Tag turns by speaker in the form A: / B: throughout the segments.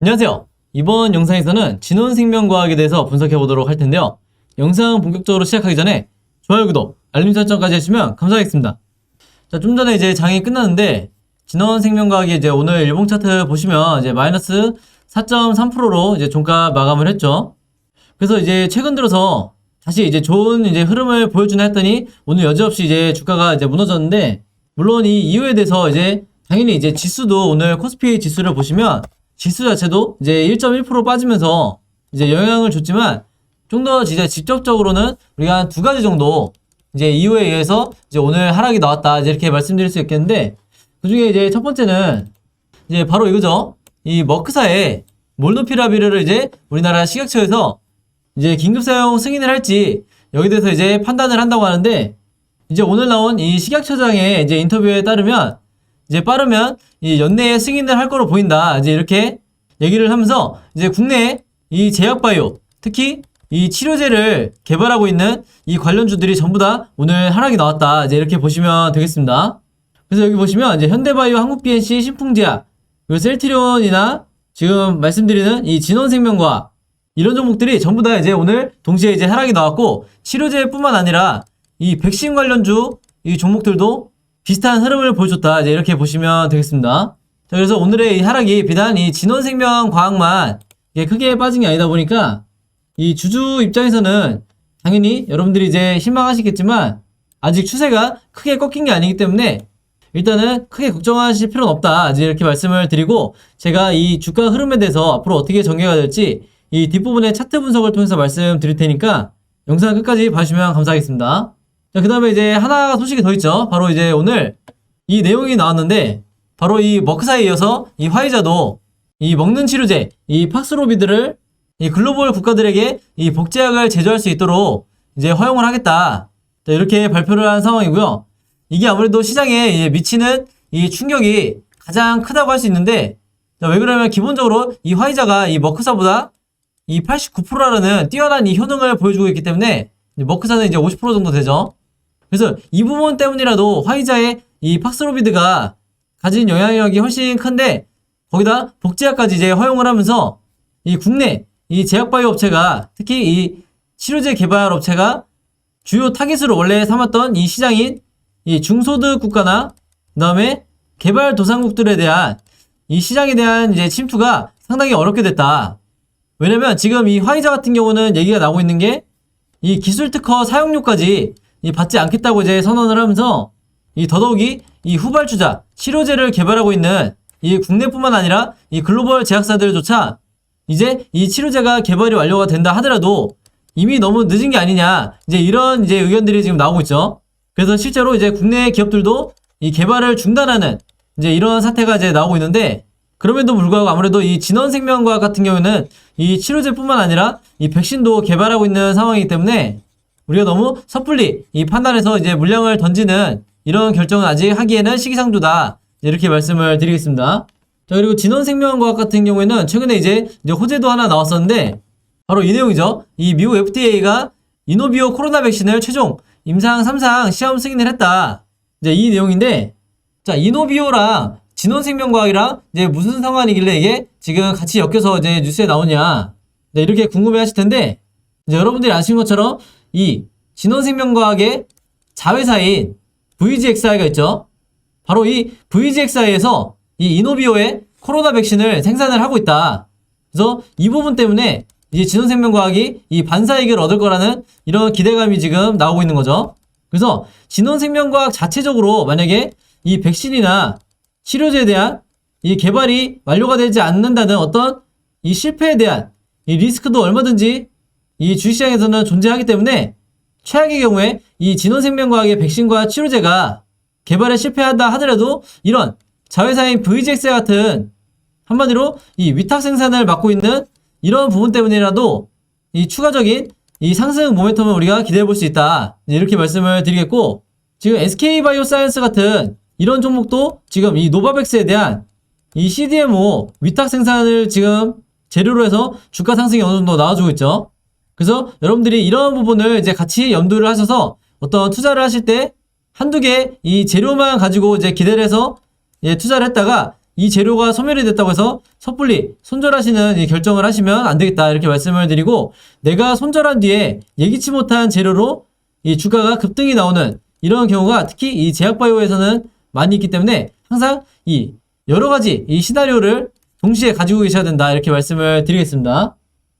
A: 안녕하세요. 이번 영상에서는 진원생명과학에 대해서 분석해 보도록 할 텐데요. 영상 본격적으로 시작하기 전에 좋아요, 구독, 알림 설정까지 해주시면 감사하겠습니다. 자, 좀 전에 이제 장이 끝났는데 진원생명과학이 이제 오늘 일봉 차트 보시면 이제 마이너스 4.3%로 이제 종가 마감을 했죠. 그래서 이제 최근 들어서 다시 이제 좋은 이제 흐름을 보여주나 했더니 오늘 여지없이 이제 주가가 이제 무너졌는데, 물론 이 이유에 대해서 이제 당연히 이제 지수도 오늘 코스피 지수를 보시면 지수 자체도 이제 1.1% 빠지면서 이제 영향을 줬지만, 좀 더 이제 직접적으로는 우리가 한 두 가지 정도 이제 이유에 의해서 이제 오늘 하락이 나왔다, 이제 이렇게 말씀드릴 수 있겠는데, 그 중에 이제 첫 번째는 이제 바로 이거죠. 이 머크사의 몰누피라비르를 이제 우리나라 식약처에서 이제 긴급 사용 승인을 할지 여기 대해서 이제 판단을 한다고 하는데, 이제 오늘 나온 이 식약처장의 이제 인터뷰에 따르면 이제 빠르면 이 연내에 승인을 할 거로 보인다, 이제 이렇게 얘기를 하면서 이제 국내에 이 제약바이오, 특히 이 치료제를 개발하고 있는 이 관련주들이 전부 다 오늘 하락이 나왔다, 이제 이렇게 보시면 되겠습니다. 그래서 여기 보시면 이제 현대바이오, 한국BNC, 신풍제약, 그리고 셀트리온이나 지금 말씀드리는 이 진원생명과학, 이런 종목들이 전부 다 이제 오늘 동시에 이제 하락이 나왔고, 치료제뿐만 아니라 이 백신 관련주 이 종목들도 비슷한 흐름을 보여줬다, 이제 이렇게 보시면 되겠습니다. 자, 그래서 오늘의 이 하락이 비단 이 진원생명과학만 이게 크게 빠진 게 아니다 보니까 이 주주 입장에서는 당연히 여러분들이 이제 실망하시겠지만 아직 추세가 크게 꺾인 게 아니기 때문에 일단은 크게 걱정하실 필요는 없다, 이제 이렇게 말씀을 드리고, 제가 이 주가 흐름에 대해서 앞으로 어떻게 전개가 될지 이 뒷부분의 차트 분석을 통해서 말씀드릴 테니까 영상 끝까지 봐주시면 감사하겠습니다. 자, 그 다음에 이제 하나가 소식이 더 있죠. 바로 이제 오늘 이 내용이 나왔는데, 바로 이 머크사에 이어서 이 화이자도 이 먹는 치료제 이 팍스로비드를 이 글로벌 국가들에게 이 복제약을 제조할 수 있도록 이제 허용을 하겠다, 자, 이렇게 발표를 한 상황이고요. 이게 아무래도 시장에 미치는 이 충격이 가장 크다고 할 수 있는데, 자, 왜 그러냐면 기본적으로 이 화이자가 이 머크사보다 이 89%라는 뛰어난 이 효능을 보여주고 있기 때문에 머크사는 이제 50% 정도 되죠. 그래서 이 부분 때문이라도 화이자의 이 팍스로비드가 가진 영향력이 훨씬 큰데, 거기다 복제약까지 이제 허용을 하면서 이 국내 이 제약바이오 업체가, 특히 이 치료제 개발 업체가 주요 타깃으로 원래 삼았던 이 시장인 이 중소득 국가나 그 다음에 개발도상국들에 대한 이 시장에 대한 이제 침투가 상당히 어렵게 됐다. 왜냐면 지금 이 화이자 같은 경우는 얘기가 나오고 있는 게 이 기술 특허 사용료까지 이 받지 않겠다고 이제 선언을 하면서 이 더더욱이 이 후발주자 치료제를 개발하고 있는 이 국내뿐만 아니라 이 글로벌 제약사들조차 이제 이 치료제가 개발이 완료가 된다 하더라도 이미 너무 늦은 게 아니냐, 이제 이런 이제 의견들이 지금 나오고 있죠. 그래서 실제로 이제 국내 기업들도 이 개발을 중단하는 이제 이런 사태가 이제 나오고 있는데, 그럼에도 불구하고 아무래도 이 진원생명과학 같은 경우에는 이 치료제뿐만 아니라 이 백신도 개발하고 있는 상황이기 때문에 우리가 너무 섣불리 이 판단해서 이제 물량을 던지는 이런 결정은 아직 하기에는 시기상조다, 이렇게 말씀을 드리겠습니다. 자, 그리고 진원생명과학 같은 경우에는 최근에 이제 호재도 하나 나왔었는데, 바로 이 내용이죠. 이 미국 FDA가 이노비오 코로나 백신을 최종 임상 3상 시험 승인을 했다, 이제 이 내용인데, 자, 이노비오랑 진원생명과학이랑 이제 무슨 상관이길래 이게 지금 같이 엮여서 이제 뉴스에 나오냐, 네, 이렇게 궁금해 하실 텐데, 이제 여러분들이 아시는 것처럼 이 진원생명과학의 자회사인 VGXI가 있죠. 바로 이 VGXI에서 이 이노비오의 코로나 백신을 생산을 하고 있다. 그래서 이 부분 때문에 이제 진원생명과학이 이 반사이익을 얻을 거라는 이런 기대감이 지금 나오고 있는 거죠. 그래서 진원생명과학 자체적으로 만약에 이 백신이나 치료제에 대한 이 개발이 완료가 되지 않는다는 어떤 이 실패에 대한 이 리스크도 얼마든지 이 주식시장에서는 존재하기 때문에, 최악의 경우에 이 진원생명과학의 백신과 치료제가 개발에 실패한다 하더라도 이런 자회사인 VGX 같은 한마디로 이 위탁 생산을 맡고 있는 이런 부분 때문이라도 이 추가적인 이 상승 모멘텀을 우리가 기대해 볼 수 있다, 이렇게 말씀을 드리겠고, 지금 SK바이오사이언스 같은 이런 종목도 지금 이 노바백스에 대한 이 CDMO 위탁 생산을 지금 재료로 해서 주가 상승이 어느 정도 나와주고 있죠. 그래서 여러분들이 이런 부분을 이제 같이 염두를 하셔서 어떤 투자를 하실 때 한두 개 이 재료만 가지고 이제 기대를 해서 투자를 했다가 이 재료가 소멸이 됐다고 해서 섣불리 손절하시는 이 결정을 하시면 안 되겠다 이렇게 말씀을 드리고, 내가 손절한 뒤에 예기치 못한 재료로 이 주가가 급등이 나오는 이런 경우가 특히 이 제약바이오에서는 많이 있기 때문에 항상 이 여러 가지 이 시나리오를 동시에 가지고 계셔야 된다 이렇게 말씀을 드리겠습니다.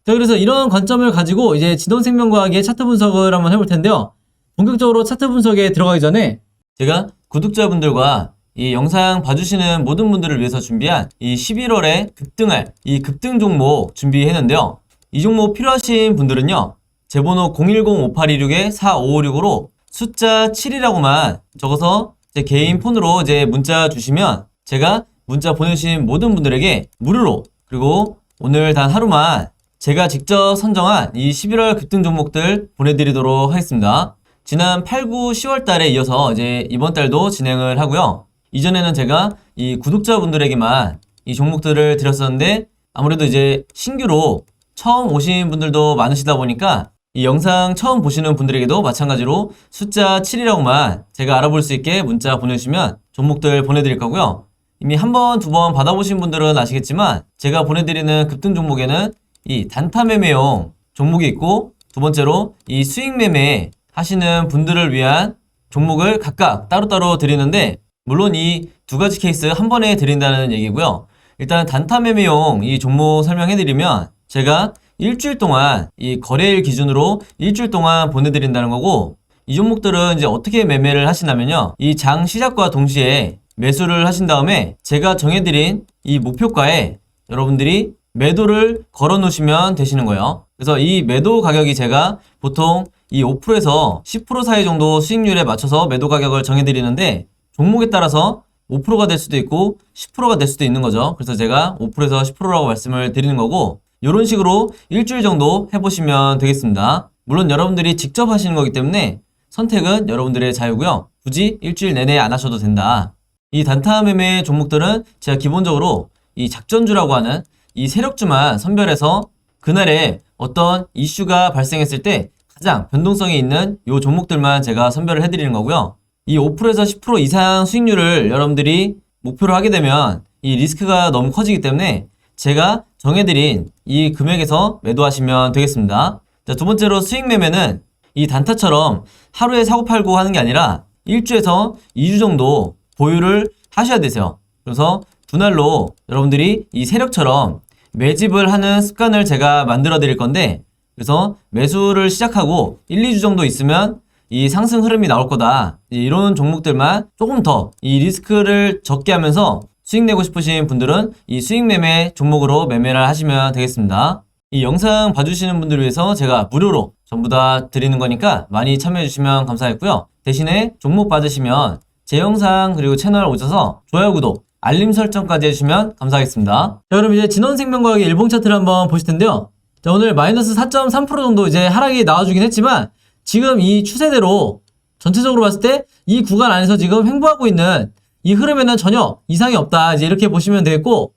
A: 자, 그래서 이런 관점을 가지고 이제 진원생명과학의 차트 분석을 한번 해볼 텐데요. 본격적으로 차트 분석에 들어가기 전에 제가 구독자분들과 이 영상 봐주시는 모든 분들을 위해서 준비한 이 11월에 급등할 이 급등 종목 준비했는데요. 이 종목 필요하신 분들은요, 제 번호 010-5826-4556으로 숫자 7이라고만 적어서 제 개인 폰으로 이제 문자 주시면 제가 문자 보내주신 모든 분들에게 무료로, 그리고 오늘 단 하루만 제가 직접 선정한 이 11월 급등 종목들 보내드리도록 하겠습니다. 지난 8, 9, 10월 달에 이어서 이제 이번 달도 진행을 하고요. 이전에는 제가 이 구독자분들에게만 이 종목들을 드렸었는데, 아무래도 이제 신규로 처음 오신 분들도 많으시다 보니까 이 영상 처음 보시는 분들에게도 마찬가지로 숫자 7이라고만 제가 알아볼 수 있게 문자 보내주시면 종목들 보내드릴 거고요. 이미 한 번, 두 번 받아보신 분들은 아시겠지만 제가 보내드리는 급등 종목에는 이 단타 매매용 종목이 있고, 두 번째로 이 수익 매매 하시는 분들을 위한 종목을 각각 따로따로 드리는데, 물론 이 두 가지 케이스 한 번에 드린다는 얘기고요. 일단 단타 매매용 이 종목 설명해드리면 제가 일주일 동안 이 거래일 기준으로 일주일 동안 보내드린다는 거고, 이 종목들은 이제 어떻게 매매를 하시냐면요, 이 장 시작과 동시에 매수를 하신 다음에 제가 정해드린 이 목표가에 여러분들이 매도를 걸어 놓으시면 되시는 거예요. 그래서 이 매도 가격이 제가 보통 이 5%에서 10% 사이 정도 수익률에 맞춰서 매도 가격을 정해드리는데, 종목에 따라서 5%가 될 수도 있고 10%가 될 수도 있는 거죠. 그래서 제가 5%에서 10%라고 말씀을 드리는 거고, 이런 식으로 일주일 정도 해보시면 되겠습니다. 물론 여러분들이 직접 하시는 거기 때문에 선택은 여러분들의 자유고요. 굳이 일주일 내내 안 하셔도 된다. 이 단타 매매 종목들은 제가 기본적으로 이 작전주라고 하는 이 세력주만 선별해서 그날에 어떤 이슈가 발생했을 때 가장 변동성이 있는 이 종목들만 제가 선별을 해드리는 거고요. 이 5%에서 10% 이상 수익률을 여러분들이 목표로 하게 되면 이 리스크가 너무 커지기 때문에 제가 정해드린 이 금액에서 매도하시면 되겠습니다. 자, 두 번째로 수익 매매는 이 단타처럼 하루에 사고팔고 하는 게 아니라 1주에서 2주 정도 보유를 하셔야 되세요. 그래서 분할로 여러분들이 이 세력처럼 매집을 하는 습관을 제가 만들어 드릴 건데, 그래서 매수를 시작하고 1, 2주 정도 있으면 이 상승 흐름이 나올 거다, 이런 종목들만 조금 더 이 리스크를 적게 하면서 수익 내고 싶으신 분들은 이 수익 매매 종목으로 매매를 하시면 되겠습니다. 이 영상 봐주시는 분들을 위해서 제가 무료로 전부 다 드리는 거니까 많이 참여해 주시면 감사하겠고요. 대신에 종목 받으시면 제 영상 그리고 채널 오셔서 좋아요, 구독, 알림 설정까지 해주시면 감사하겠습니다. 자, 그럼 이제 진원생명과학의 일봉 차트를 한번 보실 텐데요. 자, 오늘 마이너스 4.3% 정도 이제 하락이 나와주긴 했지만, 지금 이 추세대로 전체적으로 봤을 때 이 구간 안에서 지금 횡보하고 있는 이 흐름에는 전혀 이상이 없다, 이제 이렇게 보시면 되겠고,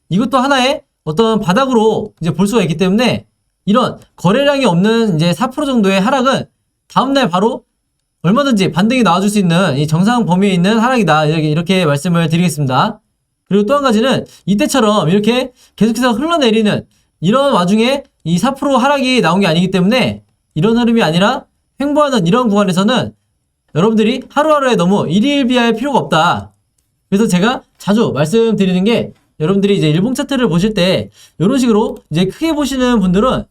A: 이것도 하나의 어떤 바닥으로 이제 볼 수가 있기 때문에 이런 거래량이 없는 이제 4% 정도의 하락은 다음날 바로 얼마든지 반등이 나와줄 수 있는 이 정상 범위에 있는 하락이다, 이렇게 말씀을 드리겠습니다. 그리고 또 한 가지는 이때처럼 이렇게 계속해서 흘러내리는 이런 와중에 이 4% 하락이 나온 게 아니기 때문에 이런 흐름이 아니라 횡보하는 이런 구간에서는 여러분들이 하루하루에 너무 일희일비할 필요가 없다. 그래서 제가 자주 말씀드리는 게, 여러분들이 이제 일봉 차트를 보실 때 이런 식으로 이제 크게 보시는 분들은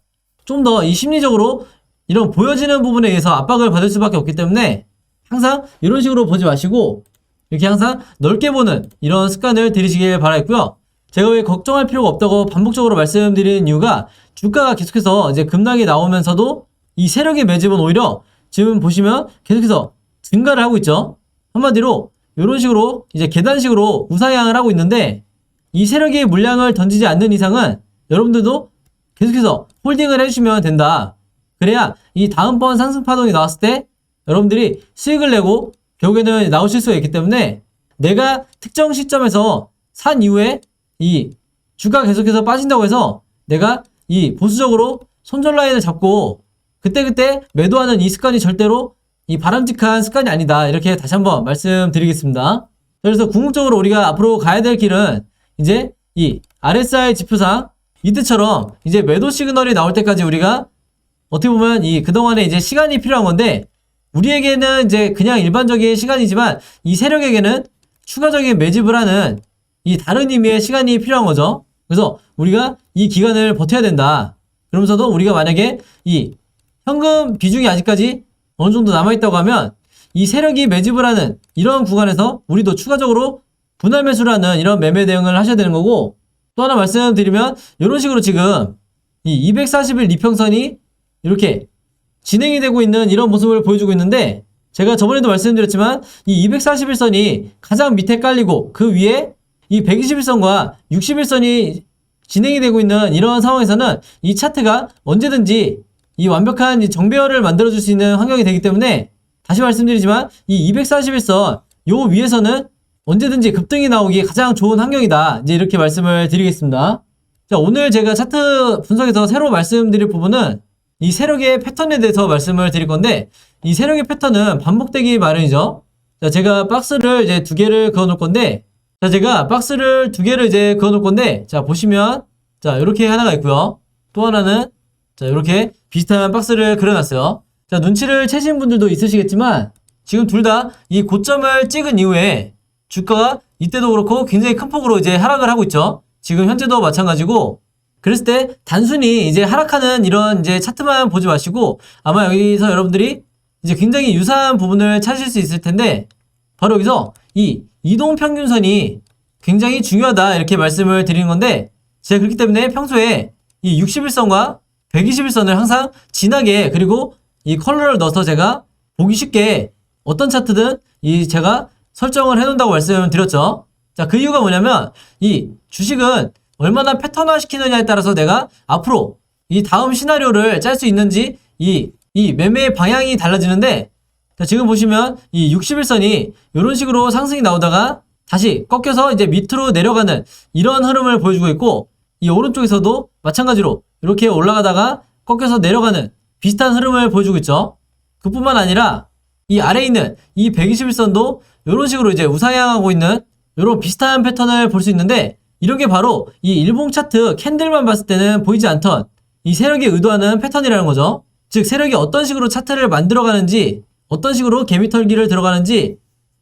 A: 좀 더 이 심리적으로 이런 보여지는 부분에 의해서 압박을 받을 수밖에 없기 때문에 항상 이런 식으로 보지 마시고 이렇게 항상 넓게 보는 이런 습관을 들이시길 바라겠고요. 제가 왜 걱정할 필요가 없다고 반복적으로 말씀드리는 이유가, 주가가 계속해서 이제 급락이 나오면서도 이 세력의 매집은 오히려 지금 보시면 계속해서 증가를 하고 있죠. 한마디로 이런 식으로 이제 계단식으로 우상향을 하고 있는데, 이 세력의 물량을 던지지 않는 이상은 여러분들도 계속해서 홀딩을 해주시면 된다. 그래야 이 다음번 상승 파동이 나왔을 때 여러분들이 수익을 내고 결국에는 나오실 수가 있기 때문에, 내가 특정 시점에서 산 이후에 이 주가 계속해서 빠진다고 해서 내가 이 보수적으로 손절 라인을 잡고 그때그때 매도하는 이 습관이 절대로 이 바람직한 습관이 아니다, 이렇게 다시 한번 말씀드리겠습니다. 그래서 궁극적으로 우리가 앞으로 가야 될 길은 이제 이 RSI 지표상 이때처럼 이제 매도 시그널이 나올 때까지 우리가 어떻게 보면 이 그동안에 이제 시간이 필요한 건데, 우리에게는 이제 그냥 일반적인 시간이지만 이 세력에게는 추가적인 매집을 하는 이 다른 의미의 시간이 필요한 거죠. 그래서 우리가 이 기간을 버텨야 된다. 그러면서도 우리가 만약에 이 현금 비중이 아직까지 어느 정도 남아있다고 하면 이 세력이 매집을 하는 이런 구간에서 우리도 추가적으로 분할 매수를 하는 이런 매매 대응을 하셔야 되는 거고, 또 하나 말씀드리면 이런 식으로 지금 이 240일 이평선이 이렇게 진행이 되고 있는 이런 모습을 보여주고 있는데, 제가 저번에도 말씀드렸지만 이 241선이 가장 밑에 깔리고 그 위에 이 121선과 61선이 진행이 되고 있는 이런 상황에서는 이 차트가 언제든지 이 완벽한 이 정배열을 만들어줄 수 있는 환경이 되기 때문에, 다시 말씀드리지만 이 241선 요 위에서는 언제든지 급등이 나오기 가장 좋은 환경이다. 이제 이렇게 말씀을 드리겠습니다. 자, 오늘 제가 차트 분석에서 새로 말씀드릴 부분은 이 세력의 패턴에 대해서 말씀을 드릴 건데, 이 세력의 패턴은 반복되기 마련이죠. 자, 제가 박스를 이제 2개를 그어 놓을 건데, 자, 제가 박스를 2개를 이제 그어 놓을 건데, 자, 보시면, 자, 이렇게 하나가 있고요. 또 하나는, 자, 이렇게 비슷한 박스를 그려놨어요. 자, 눈치를 채신 분들도 있으시겠지만, 지금 둘 다 이 고점을 찍은 이후에 주가가 이때도 그렇고 굉장히 큰 폭으로 이제 하락을 하고 있죠. 지금 현재도 마찬가지고, 그랬을 때 단순히 이제 하락하는 이런 이제 차트만 보지 마시고, 아마 여기서 여러분들이 이제 굉장히 유사한 부분을 찾으실 수 있을 텐데, 바로 여기서 이 이동평균선이 굉장히 중요하다 이렇게 말씀을 드리는 건데, 제가 그렇기 때문에 평소에 이 61선과 121선을 항상 진하게, 그리고 이 컬러를 넣어서 제가 보기 쉽게 어떤 차트든 이 제가 설정을 해놓는다고 말씀을 드렸죠. 자, 그 이유가 뭐냐면 이 주식은 얼마나 패턴화 시키느냐에 따라서 내가 앞으로 이 다음 시나리오를 짤 수 있는지 이 매매의 방향이 달라지는데, 자, 지금 보시면 이 61선이 이런 식으로 상승이 나오다가 다시 꺾여서 이제 밑으로 내려가는 이런 흐름을 보여주고 있고, 이 오른쪽에서도 마찬가지로 이렇게 올라가다가 꺾여서 내려가는 비슷한 흐름을 보여주고 있죠. 그뿐만 아니라 이 아래에 있는 이 121선도 이런 식으로 이제 우상향하고 있는 이런 비슷한 패턴을 볼 수 있는데, 이런 게 바로 이 일봉 차트 캔들만 봤을 때는 보이지 않던 이 세력이 의도하는 패턴이라는 거죠. 즉, 세력이 어떤 식으로 차트를 만들어가는지, 어떤 식으로 개미털기를 들어가는지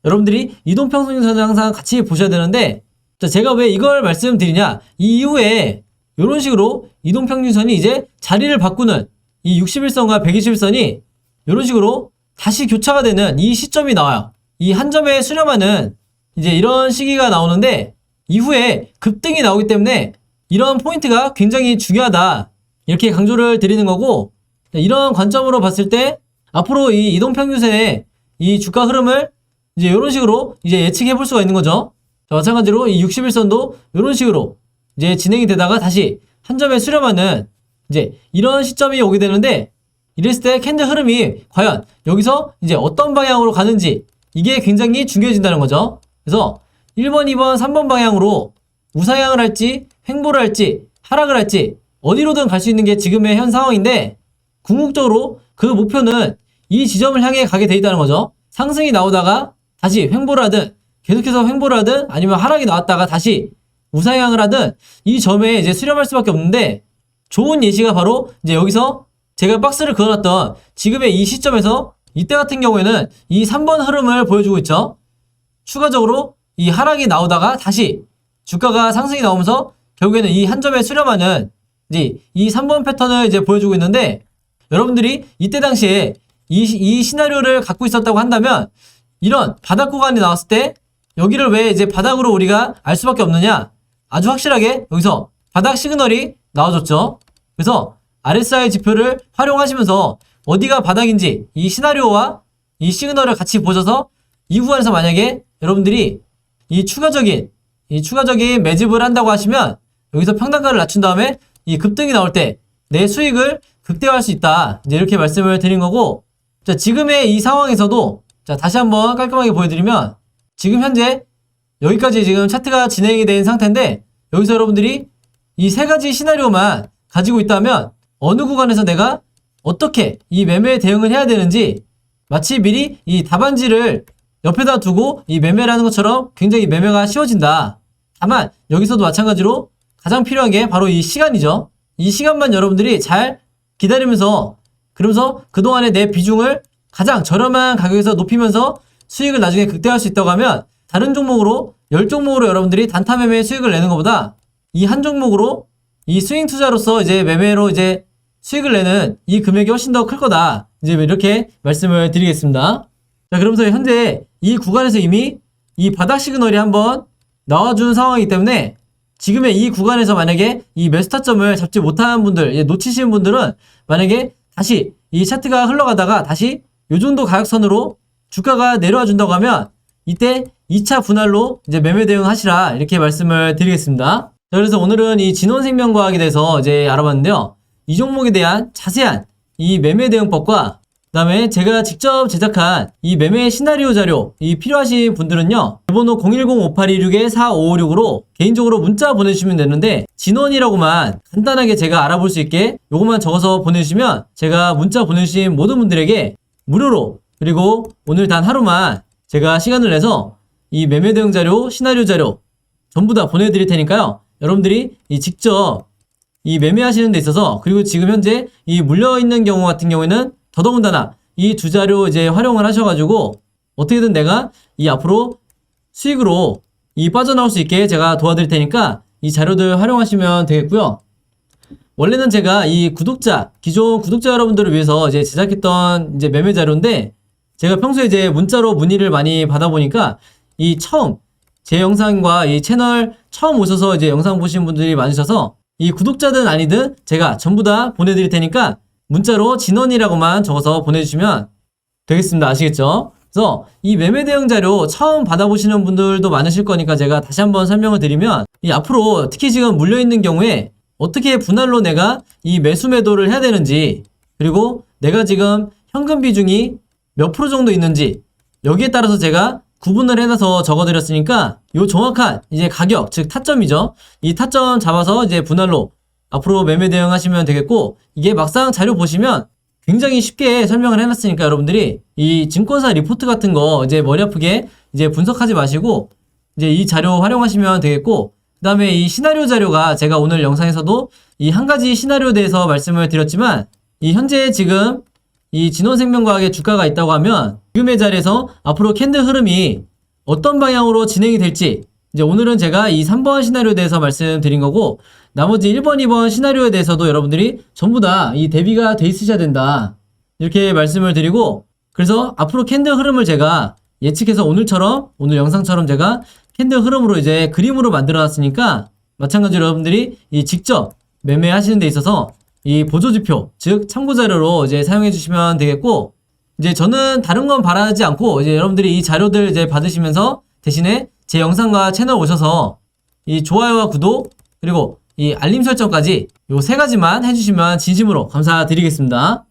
A: 여러분들이 이동평균선을 항상 같이 보셔야 되는데, 자, 제가 왜 이걸 말씀드리냐, 이 이후에 이런 식으로 이동평균선이 이제 자리를 바꾸는 이 61선과 121선이 이런 식으로 다시 교차가 되는 이 시점이 나와요. 이 한 점에 수렴하는 이제 이런 시기가 나오는데, 이후에 급등이 나오기 때문에 이런 포인트가 굉장히 중요하다 이렇게 강조를 드리는 거고, 이런 관점으로 봤을 때 앞으로 이 이동평균선의 이 주가 흐름을 이제 이런 식으로 이제 예측해 볼 수가 있는 거죠. 자, 마찬가지로 이 61선도 이런 식으로 이제 진행이 되다가 다시 한 점에 수렴하는 이제 이런 시점이 오게 되는데, 이랬을 때 캔들 흐름이 과연 여기서 이제 어떤 방향으로 가는지 이게 굉장히 중요해진다는 거죠. 그래서 1번, 2번, 3번 방향으로 우상향을 할지 횡보를 할지 하락을 할지 어디로든 갈 수 있는 게 지금의 현 상황인데, 궁극적으로 그 목표는 이 지점을 향해 가게 돼 있다는 거죠. 상승이 나오다가 다시 횡보를 하든, 계속해서 횡보를 하든, 아니면 하락이 나왔다가 다시 우상향을 하든 이 점에 이제 수렴할 수밖에 없는데, 좋은 예시가 바로 이제 여기서 제가 박스를 그어놨던 지금의 이 시점에서 이때 같은 경우에는 이 3번 흐름을 보여주고 있죠. 추가적으로 이 하락이 나오다가 다시 주가가 상승이 나오면서 결국에는 이 한 점에 수렴하는 이제 이 3번 패턴을 이제 보여주고 있는데, 여러분들이 이때 당시에 이 시나리오를 갖고 있었다고 한다면 이런 바닥 구간이 나왔을 때 여기를 왜 이제 바닥으로 우리가 알 수밖에 없느냐, 아주 확실하게 여기서 바닥 시그널이 나와줬죠. 그래서 RSI 지표를 활용하시면서 어디가 바닥인지 이 시나리오와 이 시그널을 같이 보셔서 이 구간에서 만약에 여러분들이 이 추가적인 매집을 한다고 하시면 여기서 평단가를 낮춘 다음에 이 급등이 나올 때 내 수익을 극대화할 수 있다. 이제 이렇게 말씀을 드린 거고, 자, 지금의 이 상황에서도 자, 다시 한번 깔끔하게 보여드리면 지금 현재 여기까지 지금 차트가 진행이 된 상태인데, 여기서 여러분들이 이 세 가지 시나리오만 가지고 있다면 어느 구간에서 내가 어떻게 이 매매에 대응을 해야 되는지 마치 미리 이 답안지를 옆에다 두고 이 매매를 하는 것처럼 굉장히 매매가 쉬워진다. 다만 여기서도 마찬가지로 가장 필요한 게 바로 이 시간이죠. 이 시간만 여러분들이 잘 기다리면서 그러면서 그동안의 내 비중을 가장 저렴한 가격에서 높이면서 수익을 나중에 극대화할 수 있다고 하면 다른 종목으로 10종목으로 여러분들이 단타 매매 수익을 내는 것보다 이 한 종목으로 이 스윙 투자로서 이제 매매로 이제 수익을 내는 이 금액이 훨씬 더 클 거다. 이제 이렇게 말씀을 드리겠습니다. 자, 그러면서 현재 이 구간에서 이미 이 바닥 시그널이 한번 나와준 상황이기 때문에 지금의 이 구간에서 만약에 이 매수 타점을 잡지 못한 분들, 놓치신 분들은 만약에 다시 이 차트가 흘러가다가 다시 요 정도 가격선으로 주가가 내려와 준다고 하면 이때 2차 분할로 이제 매매 대응하시라 이렇게 말씀을 드리겠습니다. 자, 그래서 오늘은 이 진원생명과학에 대해서 이제 알아봤는데요. 이 종목에 대한 자세한 이 매매 대응법과 그 다음에 제가 직접 제작한 이 매매 시나리오 자료 이 필요하신 분들은요. 번호 010-5826-4556으로 개인적으로 문자 보내주시면 되는데 진원이라고만 간단하게 제가 알아볼 수 있게 요것만 적어서 보내주시면 제가 문자 보내주신 모든 분들에게 무료로 그리고 오늘 단 하루만 제가 시간을 내서 이 매매 대응 자료, 시나리오 자료 전부 다 보내드릴 테니까요. 여러분들이 이 직접 이 매매하시는 데 있어서 그리고 지금 현재 이 물려있는 경우 같은 경우에는 더더군다나 이 두 자료 이제 활용을 하셔가지고 어떻게든 내가 이 앞으로 수익으로 이 빠져나올 수 있게 제가 도와드릴 테니까 이 자료들 활용하시면 되겠고요. 원래는 제가 이 기존 구독자 여러분들을 위해서 이제 제작했던 이제 매매 자료인데 제가 평소에 이제 문자로 문의를 많이 받아보니까 이 처음 제 영상과 이 채널 처음 오셔서 이제 영상 보신 분들이 많으셔서 이 구독자든 아니든 제가 전부 다 보내드릴 테니까 문자로 진원이라고만 적어서 보내주시면 되겠습니다. 아시겠죠? 그래서 이 매매 대응 자료 처음 받아보시는 분들도 많으실 거니까 제가 다시 한번 설명을 드리면 이 앞으로 특히 지금 물려있는 경우에 어떻게 분할로 내가 이 매수 매도를 해야 되는지 그리고 내가 지금 현금 비중이 몇 프로 정도 있는지 여기에 따라서 제가 구분을 해놔서 적어드렸으니까 요 정확한 이제 가격 즉 타점이죠. 이 타점 잡아서 이제 분할로 앞으로 매매 대응하시면 되겠고 이게 막상 자료 보시면 굉장히 쉽게 설명을 해놨으니까 여러분들이 이 증권사 리포트 같은 거 이제 머리 아프게 이제 분석하지 마시고 이제 이 자료 활용하시면 되겠고 그 다음에 이 시나리오 자료가 제가 오늘 영상에서도 이 한 가지 시나리오에 대해서 말씀을 드렸지만 이 현재 지금 이 진원생명과학의 주가가 있다고 하면 지금의 자리에서 앞으로 캔들 흐름이 어떤 방향으로 진행이 될지 이제 오늘은 제가 이 3번 시나리오에 대해서 말씀드린 거고 나머지 1번, 2번 시나리오에 대해서도 여러분들이 전부 다 이 대비가 돼 있으셔야 된다 이렇게 말씀을 드리고 그래서 앞으로 캔들 흐름을 제가 예측해서 오늘 영상처럼 제가 캔들 흐름으로 이제 그림으로 만들어 놨으니까 마찬가지로 여러분들이 이 직접 매매하시는 데 있어서 이 보조지표 즉 참고자료로 이제 사용해 주시면 되겠고 이제 저는 다른 건 바라지 않고 이제 여러분들이 이 자료들 이제 받으시면서 대신에 제 영상과 채널 오셔서 이 좋아요와 구독 그리고 이 알림 설정까지 요 3가지만 해주시면 진심으로 감사드리겠습니다.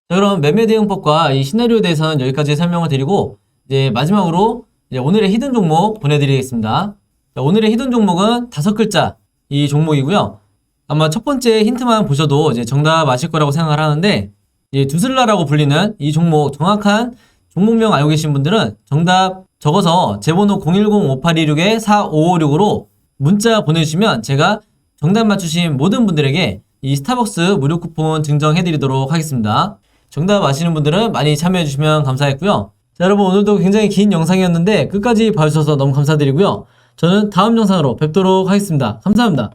A: 자, 그럼 매매 대응법과 이 시나리오에 대해서는 여기까지 설명을 드리고 이제 마지막으로 이제 오늘의 히든 종목 보내드리겠습니다. 자, 오늘의 히든 종목은 5글자 이 종목이고요. 아마 첫 번째 힌트만 보셔도 이제 정답 아실 거라고 생각을 하는데 이 두슬라라고 불리는 이 종목 정확한 종목명 알고 계신 분들은 정답 적어서 제 번호 010-5826-4556으로 문자 보내주시면 제가 정답 맞추신 모든 분들에게 이 스타벅스 무료 쿠폰 증정해드리도록 하겠습니다. 정답 아시는 분들은 많이 참여해주시면 감사했고요. 자, 여러분 오늘도 굉장히 긴 영상이었는데 끝까지 봐주셔서 너무 감사드리고요. 저는 다음 영상으로 뵙도록 하겠습니다. 감사합니다.